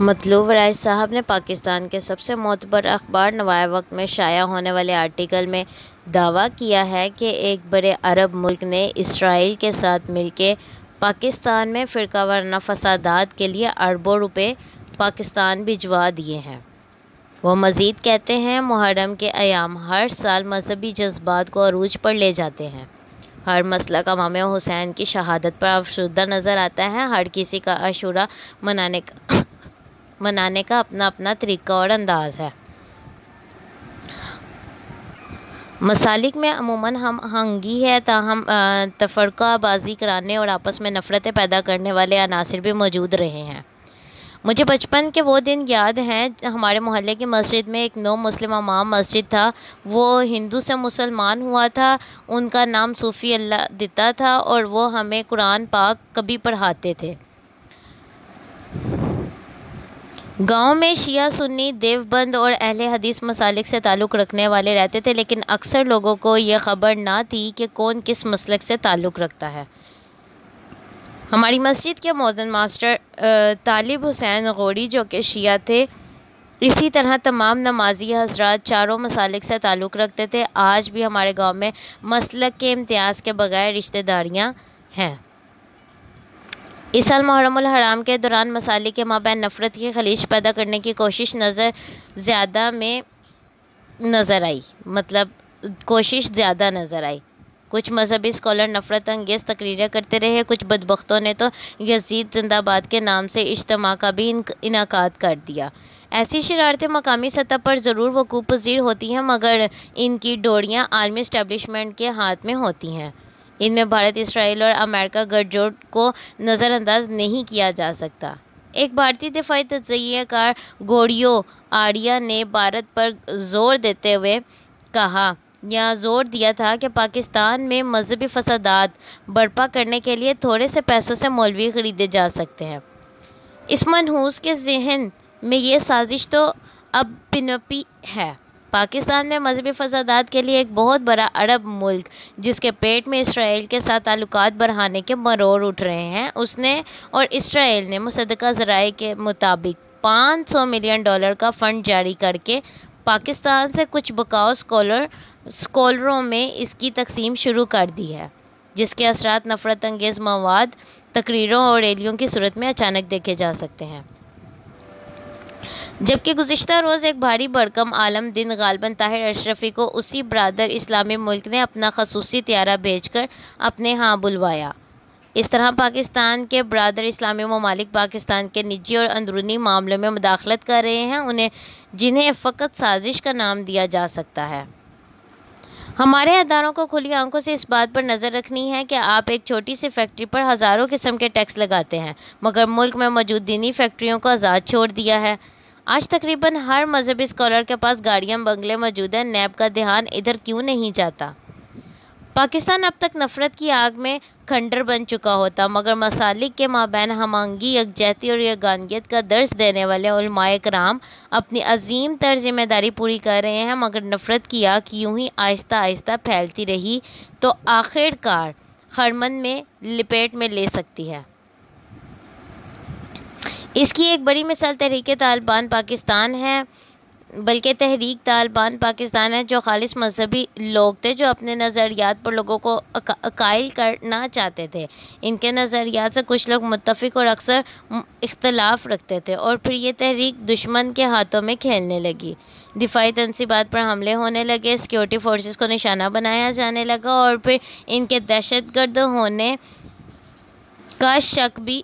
مطلوب رائج صاحب نے پاکستان کے سب سے معتبر اخبار نوائے وقت میں شائع ہونے والے آرٹیکل میں دعویٰ کیا ہے کہ ایک بڑے عرب ملک نے اسرائیل کے ساتھ مل کے پاکستان میں فرقہ وارانہ فسادات کے لیے اربوں روپے پاکستان بھجوا دیے ہیں۔ وہ مزید کہتے ہیں، محرم کے ایام ہر سال مذہبی جذبات کو عروج پر لے جاتے ہیں۔ ہر مسلک امام حسین کی شہادت پر افسردہ نظر آتا ہے۔ ہر کسی کا عاشورہ منانے کا اپنا اپنا طریقہ اور انداز ہے۔ مسالک میں عموماً ہم آہنگی ہے، تاہم تفرقہ بازی کرانے اور آپس میں نفرتیں پیدا کرنے والے عناصر بھی موجود رہے ہیں۔ مجھے بچپن کے وہ دن یاد ہیں، ہمارے محلے کی مسجد میں ایک نو مسلم امام مسجد تھا۔ وہ ہندو سے مسلمان ہوا تھا۔ ان کا نام صوفی اللہ دتا تھا اور وہ ہمیں قرآن پاک کبھی پڑھاتے تھے۔ گاؤں میں شیعہ، سنی، دیوبند اور اہل حدیث مسالک سے تعلق رکھنے والے رہتے تھے، لیکن اکثر لوگوں کو یہ خبر نہ تھی کہ کون کس مسلک سے تعلق رکھتا ہے۔ ہماری مسجد کے مؤذن ماسٹر طالب حسین غوری جو کہ شیعہ تھے، اسی طرح تمام نمازی حضرات چاروں مسالک سے تعلق رکھتے تھے۔ آج بھی ہمارے گاؤں میں مسلک کے امتیاز کے بغیر رشتہ داریاں ہیں۔ اس سال محرم الحرام کے دوران مسالک کے مابین نفرت کی خلیج پیدا کرنے کی کوشش زیادہ نظر آئی۔ کچھ مذہبی اسکالر نفرت انگیز تقریریں کرتے رہے۔ کچھ بدبختوں نے تو یزید زندہ باد کے نام سے اجتماع کا بھی انعقاد کر دیا۔ ایسی شرارتیں مقامی سطح پر ضرور وقوع پذیر ہوتی ہیں، مگر ان کی ڈوریاں عالمی اسٹیبلشمنٹ کے ہاتھ میں ہوتی ہیں۔ ان میں بھارت، اسرائیل اور امریکہ گٹھ جوڑ کو نظر انداز نہیں کیا جا سکتا۔ ایک بھارتی دفاعی تجزیہ کار گوریو آریا نے بھارت پر زور دیا تھا کہ پاکستان میں مذہبی فسادات برپا کرنے کے لیے تھوڑے سے پیسوں سے مولوی خریدے جا سکتے ہیں۔ اس منحوس کے ذہن میں یہ سازش تو اب پنپی ہے۔ پاکستان میں مذہبی فسادات کے لیے ایک بہت بڑا عرب ملک، جس کے پیٹ میں اسرائیل کے ساتھ تعلقات بڑھانے کے مرور اٹھ رہے ہیں، اس نے اور اسرائیل نے مصدقہ ذرائع کے مطابق $500 ملین کا فنڈ جاری کر کے پاکستان سے کچھ بکاؤ اسکالروں میں اس کی تقسیم شروع کر دی ہے، جس کے اثرات نفرت انگیز مواد، تقریروں اور ریلیوں کی صورت میں اچانک دیکھے جا سکتے ہیں۔ جبکہ گزشتہ روز ایک بھاری بھرکم عالم دن غالباً طاہر اشرفی کو اسی برادر اسلامی ملک نے اپنا خصوصی طیارہ بھیج کر اپنے ہاں بلوایا۔ اس طرح پاکستان کے برادر اسلامی ممالک پاکستان کے نجی اور اندرونی معاملوں میں مداخلت کر رہے ہیں، جنہیں فقط سازش کا نام دیا جا سکتا ہے۔ ہمارے اداروں کو کھلی آنکھوں سے اس بات پر نظر رکھنی ہے کہ آپ ایک چھوٹی سی فیکٹری پر ہزاروں قسم کے ٹیکس لگاتے ہیں، مگر ملک میں موجود دینی فیکٹریوں کو آزاد چھوڑ دیا ہے۔ آج تقریباً ہر مذہبی اسکالر کے پاس گاڑیاں، بنگلے موجود ہیں۔ نیب کا دھیان ادھر کیوں نہیں جاتا؟ پاکستان اب تک نفرت کی آگ میں کھنڈر بن چکا ہوتا، مگر مسالک کے مابین ہم آہنگی، یکجہتی اور یگانگیت کا درس دینے والے علماء کرام اپنی عظیم تر ذمہ داری پوری کر رہے ہیں، مگر نفرت کی آگ یوں ہی آہستہ آہستہ پھیلتی رہی تو آخر کار خرمن میں لپیٹ میں لے سکتی ہے۔ اس کی ایک بڑی مثال تحریک طالبان پاکستان ہے، بلکہ تحریک طالبان پاکستان ہے، جو خالص مذہبی لوگ تھے جو اپنے نظریات پر لوگوں کو قائل کرنا چاہتے تھے۔ ان کے نظریات سے کچھ لوگ متفق اور اکثر اختلاف رکھتے تھے، اور پھر یہ تحریک دشمن کے ہاتھوں میں کھیلنے لگی۔ دفاعی تنصیبات پر حملے ہونے لگے، سیکورٹی فورسز کو نشانہ بنایا جانے لگا، اور پھر ان کے دہشت گرد ہونے کا شک بھی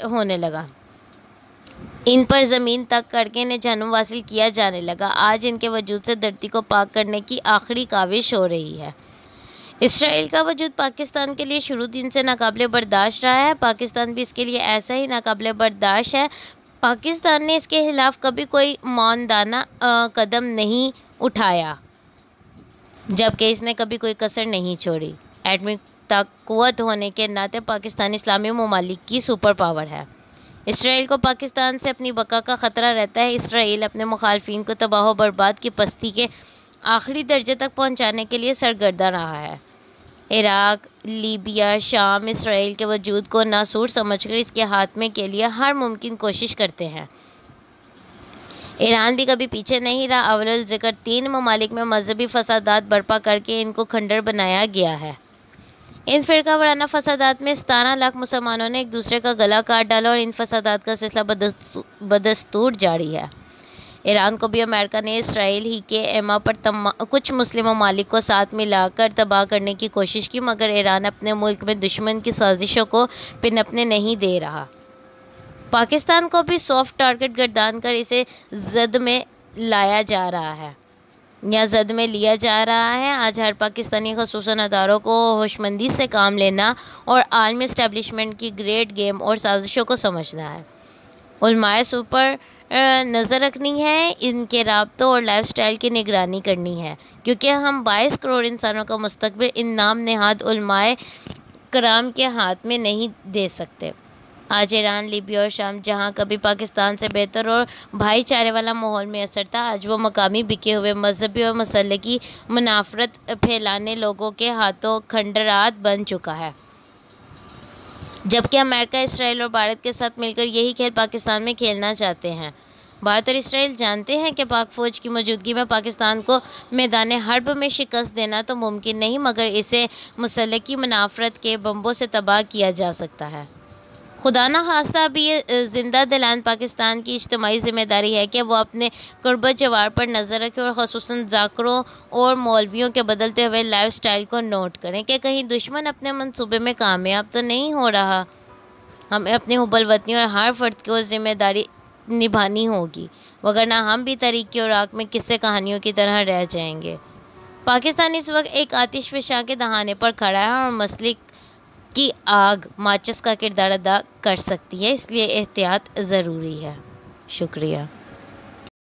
ہونے لگا۔ ان پر زمین تک کر کے انہیں جہنم واصل کیا جانے لگا۔ آج ان کے وجود سے دھرتی کو پاک کرنے کی آخری کاوش ہو رہی ہے۔ اسرائیل کا وجود پاکستان کے لیے شروع دن سے ناقابل برداشت رہا ہے۔ پاکستان بھی اس کے لیے ایسا ہی ناقابل برداشت ہے۔ پاکستان نے اس کے خلاف کبھی کوئی معاندانہ قدم نہیں اٹھایا، جبکہ اس نے کبھی کوئی کسر نہیں چھوڑی۔ ایٹمی قوت ہونے کے ناطے پاکستان اسلامی ممالک کی سپر پاور ہے۔ اسرائیل کو پاکستان سے اپنی بقا کا خطرہ رہتا ہے۔ اسرائیل اپنے مخالفین کو تباہ و برباد کی پستی کے آخری درجے تک پہنچانے کے لیے سرگرداں رہا ہے۔ عراق، لیبیا، شام اسرائیل کے وجود کو ناسور سمجھ کر اس کے خاتمے کے لیے ہر ممکن کوشش کرتے ہیں۔ ایران بھی کبھی پیچھے نہیں رہا۔ اول الذکر 3 ممالک میں مذہبی فسادات برپا کر کے ان کو کھنڈر بنایا گیا ہے۔ ان فرقہ وارانہ فسادات میں 17 لاکھ مسلمانوں نے ایک دوسرے کا گلا کاٹ ڈالا اور ان فسادات کا سلسلہ بدستور جاری ہے۔ ایران کو بھی امریکہ نے اسرائیل ہی کے ایما پر کچھ مسلم ممالک کو ساتھ ملا کر تباہ کرنے کی کوشش کی، مگر ایران اپنے ملک میں دشمن کی سازشوں کو پنپنے نہیں دے رہا۔ پاکستان کو بھی سافٹ ٹارگٹ گردان کر اسے زد میں لایا جا رہا ہے یا زد میں لیا جا رہا ہے۔ آج ہر پاکستانی خصوصاً اداروں کو ہوشمندی سے کام لینا اور عالمی اسٹیبلشمنٹ کی گریڈ گیم اور سازشوں کو سمجھنا ہے۔ علماء سو پر نظر رکھنی ہے، ان کے رابطوں اور لائف سٹائل کی نگرانی کرنی ہے، کیونکہ ہم 22 کروڑ انسانوں کا مستقبل ان نام نہاد علماء کرام کے ہاتھ میں نہیں دے سکتے۔ آج ایران، لیبیا اور شام جہاں کبھی پاکستان سے بہتر اور بھائی چارے والا ماحول میسر تھا، آج وہ مقامی بکے ہوئے مذہبی اور مسلکی منافرت پھیلانے لوگوں کے ہاتھوں کھنڈرات بن چکا ہے۔ جبکہ امریکہ، اسرائیل اور بھارت کے ساتھ مل کر یہی کھیل پاکستان میں کھیلنا چاہتے ہیں۔ بھارت اور اسرائیل جانتے ہیں کہ پاک فوج کی موجودگی میں پاکستان کو میدان حرب میں شکست دینا تو ممکن نہیں، مگر اسے مسلکی منافرت کے بمبوں سے تباہ کیا جا سکتا ہے۔ خدا نہ خواستہ ابھی یہ زندہ دلان پاکستان کی اجتماعی ذمہ داری ہے کہ وہ اپنے قرب جوار پر نظر رکھے اور خصوصاً ذاکروں اور مولویوں کے بدلتے ہوئے لائف سٹائل کو نوٹ کریں کہ کہیں دشمن اپنے منصوبے میں کامیاب تو نہیں ہو رہا۔ ہمیں اپنے حب الوطنی اور ہر فرد کو ذمہ داری نبھانی ہوگی، وگرنہ ہم بھی تاریکی اور راک میں قصے کہانیوں کی طرح رہ جائیں گے۔ پاکستان اس وقت ایک آتش فشاں کے دہانے پر کھڑا ہے اور مسلک کی آگ ماچس کا کردار ادا کر سکتی ہے، اس لیے احتیاط ضروری ہے۔ شکریہ۔